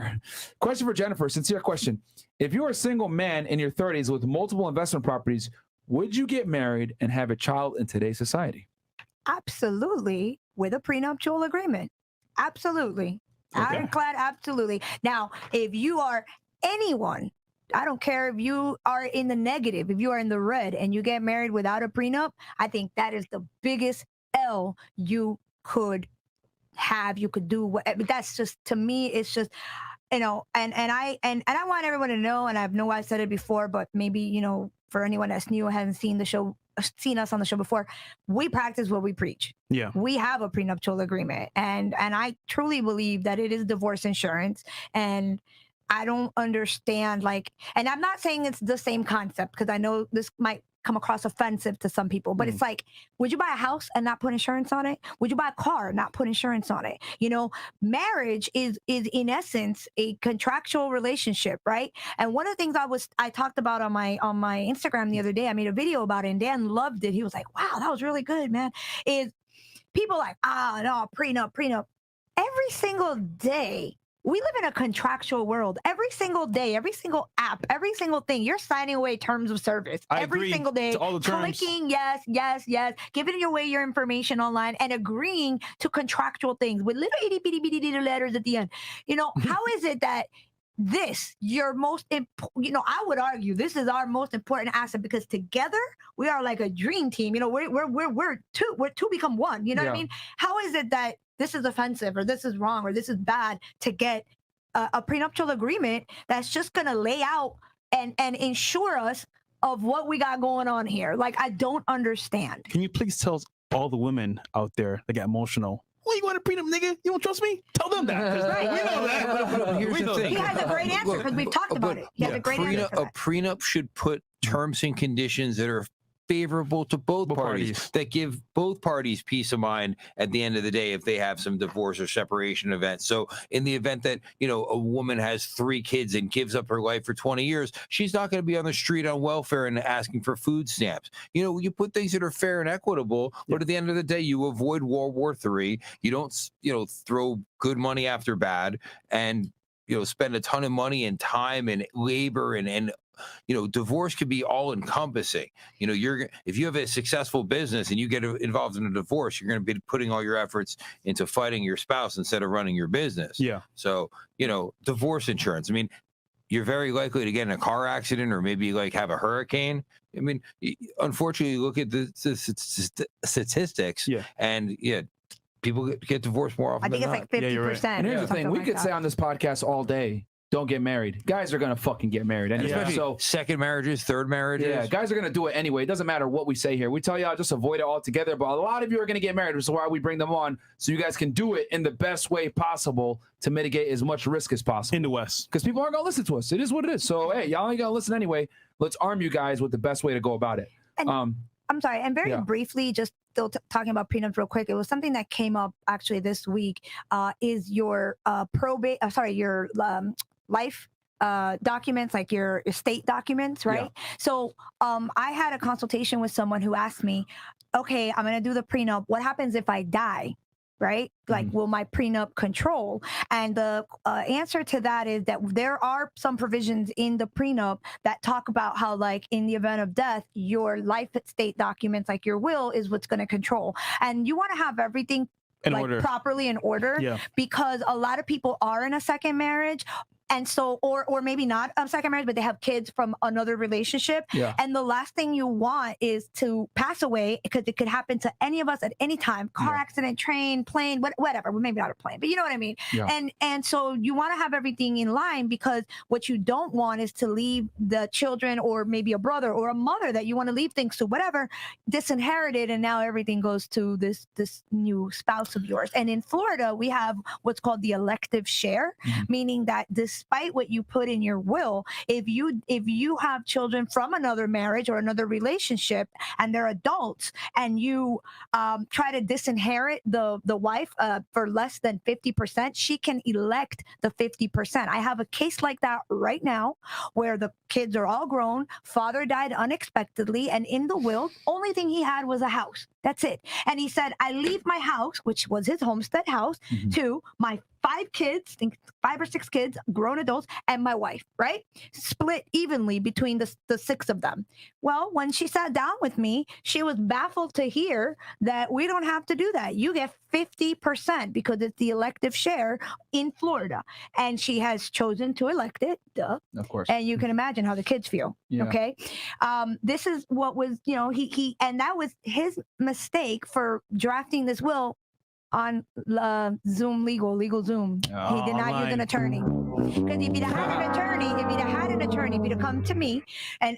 here. Question for Jennifer. Sincere question. If you are a single man in your 30s with multiple investment properties, would you get married and have a child in today's society? Absolutely, with a prenuptial agreement. Absolutely. Okay. Ironclad, absolutely. Now, if you are anyone, I don't care if you are in the negative, if you are in the red and you get married without a prenup, I think that is the biggest L you could have. You could do what, that's just, to me, it's just, and I want everyone to know, and I know I've said it before, but maybe, for anyone that's new and hasn't seen us on the show before, we practice what we preach. Yeah. We have a prenuptial agreement, and I truly believe that it is divorce insurance. And I don't understand, and I'm not saying it's the same concept, because I know this might come across offensive to some people, but it's like, would you buy a house and not put insurance on it? Would you buy a car and not put insurance on it? Marriage is in essence a contractual relationship, right? And one of the things I talked about on my Instagram the other day, I made a video about it, and Dan loved it. He was like, wow, that was really good, man. Is people like, no, prenup. Every single day, we live in a contractual world. Every single day, every single app, every single thing, you're signing away terms of service. Every single day, to all the terms. Clicking yes, giving away your information online and agreeing to contractual things with little itty bitty letters at the end. How is it that this, your most, I would argue this is our most important asset, because together we are like a dream team. We're two become one. You know what I mean? How is it that this is offensive, or this is wrong, or this is bad to get a prenuptial agreement that's just going to lay out and ensure us of what we got going on here? I don't understand. Can you please tell all the women out there that get emotional, well, you want a prenup, nigga? You don't trust me? Tell them that. Right. We know that. But here's the thing. He has a great answer, because we've talked about it. He has a great answer for that. A prenup should put terms and conditions that are favorable to both parties, that give both parties peace of mind at the end of the day if they have some divorce or separation events. So in the event that, a woman has 3 kids and gives up her life for 20 years, she's not going to be on the street on welfare and asking for food stamps. You put things that are fair and equitable, but at the end of the day, you avoid World War III. You don't, throw good money after bad, and, spend a ton of money and time and labor and divorce could be all encompassing. If you have a successful business and you get involved in a divorce, you're going to be putting all your efforts into fighting your spouse instead of running your business. Yeah. So, divorce insurance. I mean, you're very likely to get in a car accident or maybe have a hurricane. I mean, unfortunately, look at the statistics. Yeah. And people get divorced more often. I think than it's not. 50%. Right. And here's the thing. We could say on this podcast all day, don't get married. Guys are going to fucking get married anyway. Yeah. So Second marriages, third marriages. yeah, guys are going to do it anyway. It doesn't matter what we say here. We tell y'all just avoid it altogether. But a lot of you are going to get married, which is why we bring them on, so you guys can do it in the best way possible to mitigate as much risk as possible. In the West. Because people aren't going to listen to us. It is what it is. So, hey, y'all ain't going to listen anyway. Let's arm you guys with the best way to go about it. And I'm sorry, and very briefly, just still talking about prenups real quick, it was something that came up actually this week, is your your life documents, like your estate documents, right? Yeah. So I had a consultation with someone who asked me, okay, I'm going to do the prenup. What happens if I die? Right? Like, will my prenup control? And the answer to that is that there are some provisions in the prenup that talk about how, like, in the event of death, your life estate documents, like your will, is what's going to control. And you want to have everything properly in order, because a lot of people are in a second marriage. And so, or maybe not a second marriage, but they have kids from another relationship. Yeah. And the last thing you want is to pass away, because it could happen to any of us at any time. Car accident, train, plane, whatever. Well, maybe not a plane, but you know what I mean? Yeah. And so you want to have everything in line, because what you don't want is to leave the children, or maybe a brother or a mother that you want to leave things to, whatever, disinherited, and now everything goes to this new spouse of yours. And in Florida, we have what's called the elective share, meaning that despite what you put in your will, if you have children from another marriage or another relationship and they're adults, and you try to disinherit the wife for less than 50%, she can elect the 50%. I have a case like that right now, where the kids are all grown, father died unexpectedly, and in the will, only thing he had was a house. That's it. And he said, I leave my house, which was his homestead house, to my 5 kids, I think 5 or 6 kids, grown adults, and my wife, right? Split evenly between the 6 of them. Well, when she sat down with me, she was baffled to hear that we don't have to do that. You get 50% because it's the elective share in Florida. And she has chosen to elect it, duh. Of course. And you can imagine how the kids feel. Yeah. Okay. This is what was, he and that was his mistake for drafting this will on Zoom legal Zoom. He did not use an attorney. Because if he'd had an attorney, if he'd have come to me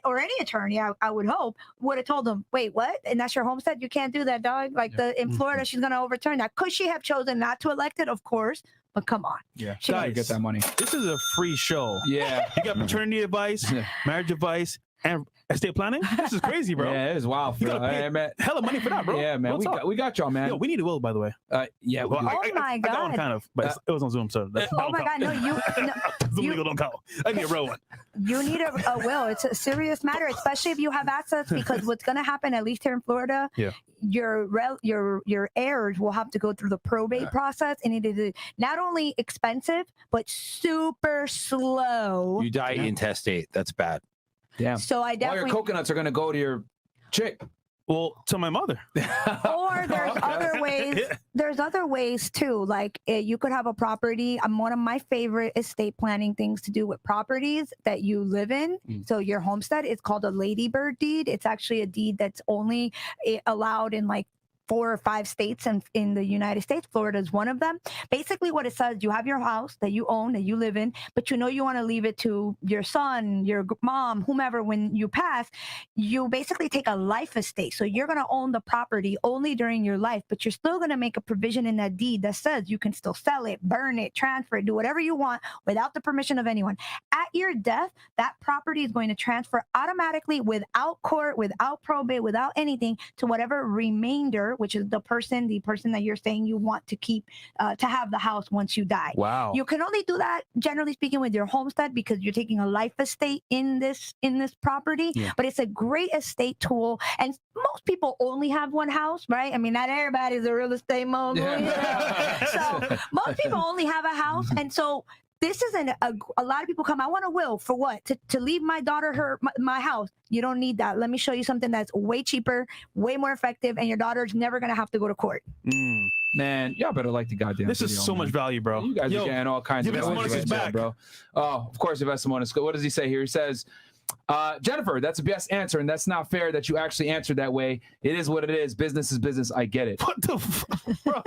or any attorney, I would hope, would have told him, wait, what? And that's your homestead? You can't do that, dog. Like in Florida, she's going to overturn that. Could she have chosen not to elect it? Of course. But come on. Yeah. She Gotta get that money. This is a free show. Yeah. You got paternity advice, marriage advice, and estate planning. This is crazy, bro. Yeah, it is wild. You gotta pay man. hella money for that, bro. Yeah, man. We got y'all, man. Yo, we need a will, by the way. Yeah. Well, Oh my I got one God. kind of, but it was on Zoom, so that's Oh my God. No, Zoom legal don't count. I need a real one. You need a will. It's a serious matter, especially if you have assets, because what's going to happen, at least here in Florida, your heirs will have to go through the probate process, and it is not only expensive but super slow. You die intestate. That's bad. Damn. So I All definitely. your coconuts are gonna go to your chick. Well, to my mother. Or there's other ways. There's other ways too. Like you could have a property. One of my favorite estate planning things to do with properties that you live in. So your homestead is called a ladybird deed. It's actually a deed that's only allowed in like 4 or 5 states in the United States. Florida is one of them. Basically what it says, you have your house that you own, that you live in, but you want to leave it to your son, your mom, whomever. When you pass, you basically take a life estate. So you're going to own the property only during your life, but you're still going to make a provision in that deed that says you can still sell it, burn it, transfer it, do whatever you want without the permission of anyone. At your death, that property is going to transfer automatically without court, without probate, without anything, to whatever remainder, which is the person that you're saying you want to keep, to have the house once you die. Wow. You can only do that, generally speaking, with your homestead, because you're taking a life estate in this property. Yeah. But it's a great estate tool, and most people only have one house, right? I mean, not everybody's a real estate mogul. Yeah. So most people only have a house, and so this isn't a lot of people come, I want a will for what? To leave my daughter my house. You don't need that. Let me show you something that's way cheaper, way more effective, and your daughter's never going to have to go to court. Man, y'all better like the goddamn This video, is so man. much value, bro. You guys are getting all kinds of Yves is back, bro. Oh, of course, Yves Simonis. What does he say here? He says, Jennifer, that's the best answer, and that's not fair that you actually answered that way. It is what it is. Business is business. I get it. What the bro?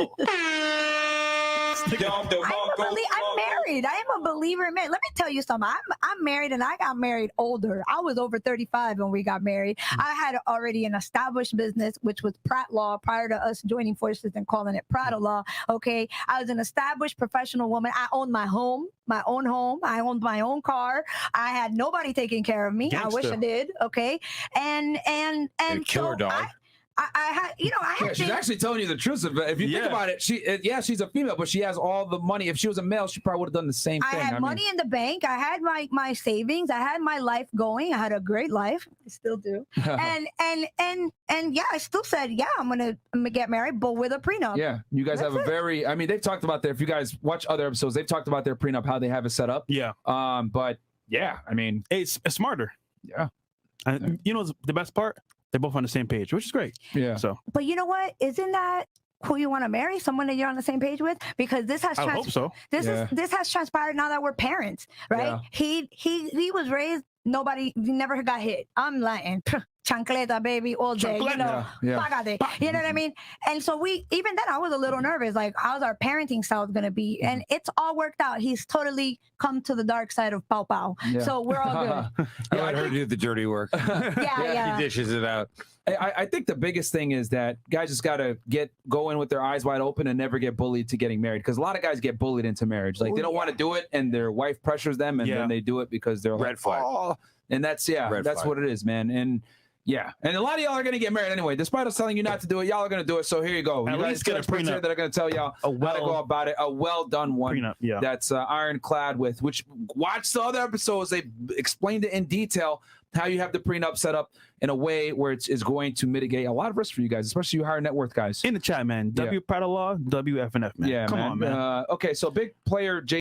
I'm married. I am a believer in marriage. Let me tell you something. I'm married, and I got married older. I was over 35 when we got married. I had already an established business, which was Pratt Law, prior to us joining forces and calling it Prada Law. Okay, I was an established professional woman. I owned my own home. I owned my own car. I had nobody taking care of me. Gangsta. I wish I did. Okay, and Killer so dog. I had, I had She's actually telling you the truth. If you think about it, she's a female, but she has all the money. If she was a male, she probably would have done the same thing. I had money in the bank. I had my savings. I had my life going. I had a great life. I still do. and yeah, I still said, yeah, I'm gonna get married, but with a prenup. Yeah, you guys have a very. I mean, they've talked about their. If you guys watch other episodes, they've talked about their prenup, how they have it set up. Yeah. But yeah, I mean, It's smarter. yeah. And you know the best part? They're both on the same page, which is great. Yeah. So But you know what? Isn't that who you want to marry? Someone that you're on the same page with? Because this has I hope so. this has transpired now that we're parents, right? Yeah. He was raised. He never got hit. I'm Latin. Chancleta, baby, all day. You know, págate. You know what I mean? And so even then I was a little nervous, like how's our parenting style going to be? And it's all worked out. He's totally come to the dark side of Pow Pow. Yeah. So we're all good. I let her do the dirty work. Yeah. He dishes it out. I think the biggest thing is that guys just got to go in with their eyes wide open and never get bullied to getting married. Because a lot of guys get bullied into marriage. Like they don't want to do it, and their wife pressures them, and then they do it because they're Red like, flag. oh. And that's what it is, man. And yeah, and a lot of y'all are gonna get married anyway. Despite us telling you not to do it, y'all are gonna do it. So here you go. At You guys least get a experts here prenup. that are gonna tell y'all how to go about it. A well done one. Prenup, yeah. That's ironclad with. Which watch the other episodes. They explained it in detail. how you have the prenup set up in a way where it's going to mitigate a lot of risk for you guys, especially you higher net worth guys. In the chat, man. Yeah. W Prada Law, WFNF, man. Yeah, Come on, man. Okay, so big player Jay